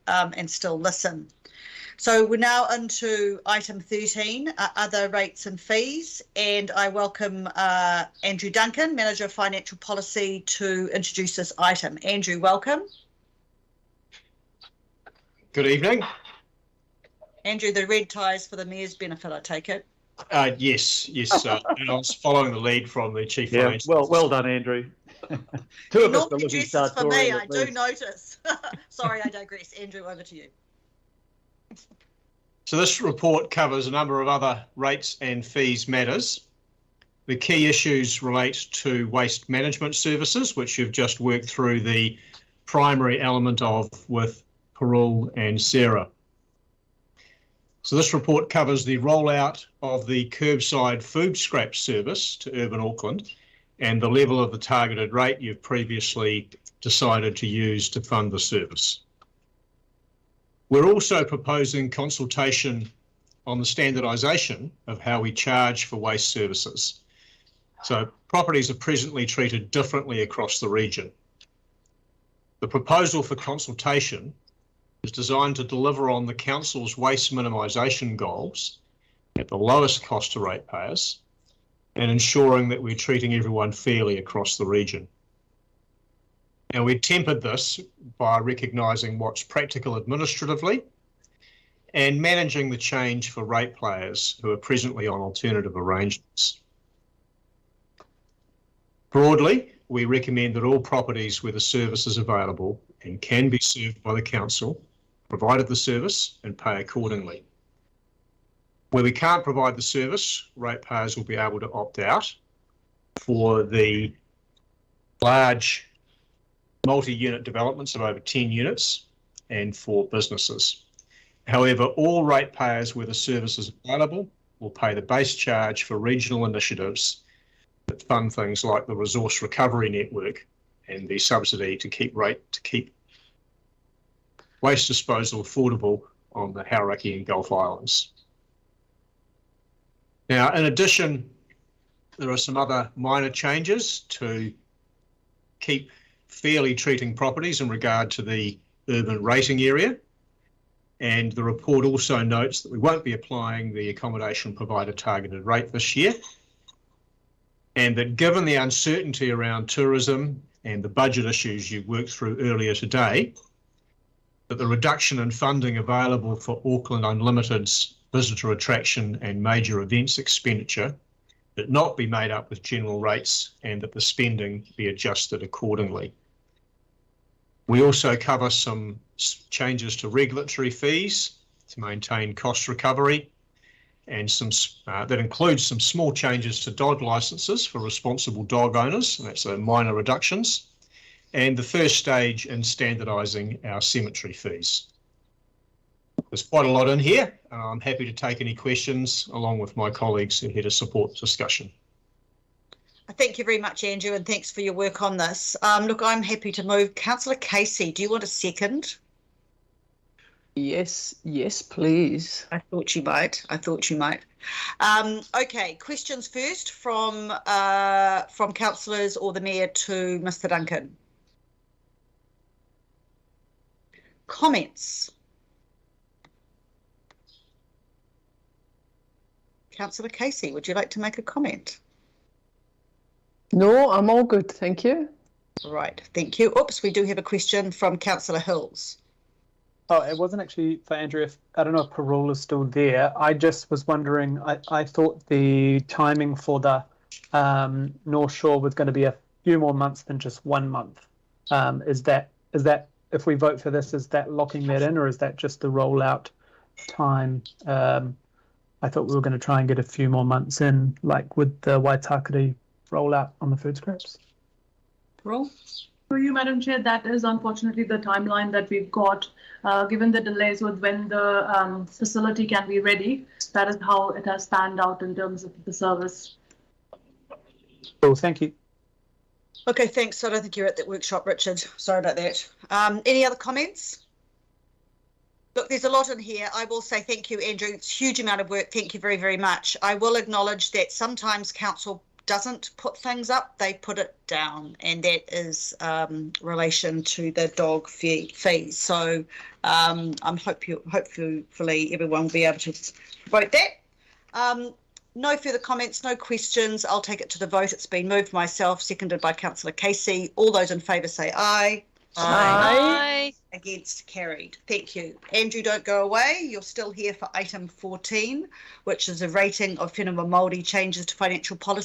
and still listen. So we're now into item 13, other rates and fees, and I welcome Andrew Duncan, Manager of Financial Policy, to introduce this item. Andrew, welcome. Good evening. Andrew, the red tie is for the Mayor's benefit, I take it? Yes. And I was following the lead from the Chief Financial Officer. Well done, Andrew. Two of us producers for me, I do notice. Sorry, I digress. Andrew, over to you. So this report covers a number of other rates and fees matters. The key issues relate to waste management services, which you've just worked through the primary element of with Parul and Sarah. So this report covers the rollout of the curbside food scrap service to urban Auckland and the level of the targeted rate you've previously decided to use to fund the service. We're also proposing consultation on the standardisation of how we charge for waste services. So properties are presently treated differently across the region. The proposal for consultation is designed to deliver on the Council's waste minimisation goals at the lowest cost to ratepayers and ensuring that we're treating everyone fairly across the region. Now, we tempered this by recognising what's practical administratively and managing the change for ratepayers who are presently on alternative arrangements. Broadly, we recommend that all properties where the service is available and can be served by the Council provided the service and pay accordingly. Where we can't provide the service, ratepayers will be able to opt out for the large multi-unit developments of over 10 units and for businesses. However, all ratepayers where the service is available will pay the base charge for regional initiatives that fund things like the Resource Recovery Network and the subsidy to keep waste disposal affordable on the Hauraki and Gulf Islands. Now, in addition, there are some other minor changes to keep fairly treating properties in regard to the urban rating area. And the report also notes that we won't be applying the accommodation provider targeted rate this year. And that given the uncertainty around tourism and the budget issues you worked through earlier today, that the reduction in funding available for Auckland Unlimited's visitor attraction and major events expenditure that not be made up with general rates and that the spending be adjusted accordingly. We also cover some changes to regulatory fees to maintain cost recovery and that includes some small changes to dog licences for responsible dog owners, and that's minor reductions, and the first stage in standardising our cemetery fees. There's quite a lot in here, and I'm happy to take any questions along with my colleagues who are here to support the discussion. Thank you very much, Andrew, and thanks for your work on this. Look, I'm happy to move. Councillor Casey, do you want a second? Yes, please. I thought you might. Okay, questions first from councillors or the Mayor to Mr. Duncan. Comments? Councillor Casey, would you like to make a comment? No, I'm all good, thank you. Right, thank you. Oops, we do have a question from Councillor Hills. Oh, it wasn't actually for Andrew. I don't know if Parul is still there. I just was wondering, I thought the timing for the North Shore was going to be a few more months than just 1 month. Is that, if we vote for this, is that locking that in, or is that just the rollout time? I thought we were going to try and get a few more months in, like with the Waitakere rollout on the food scraps. Parul? For you, Madam Chair, that is unfortunately the timeline that we've got. Given the delays with when the facility can be ready, that is how it has panned out in terms of the service. Cool, thank you. Okay, thanks. I don't think you're at that workshop, Richard. Sorry about that. Any other comments? Look, there's a lot in here. I will say thank you, Andrew. It's a huge amount of work. Thank you very, very much. I will acknowledge that sometimes council doesn't put things up, they put it down, and that is relation to the dog fees. So I'm hopefully everyone will be able to vote that. No further comments, no questions. I'll take it to the vote. It's been moved myself, seconded by Councillor Casey. All those in favour say aye. Aye. Against, carried. Thank you. Andrew, don't go away. You're still here for item 14, which is a rating of whenua Māori changes to financial policy.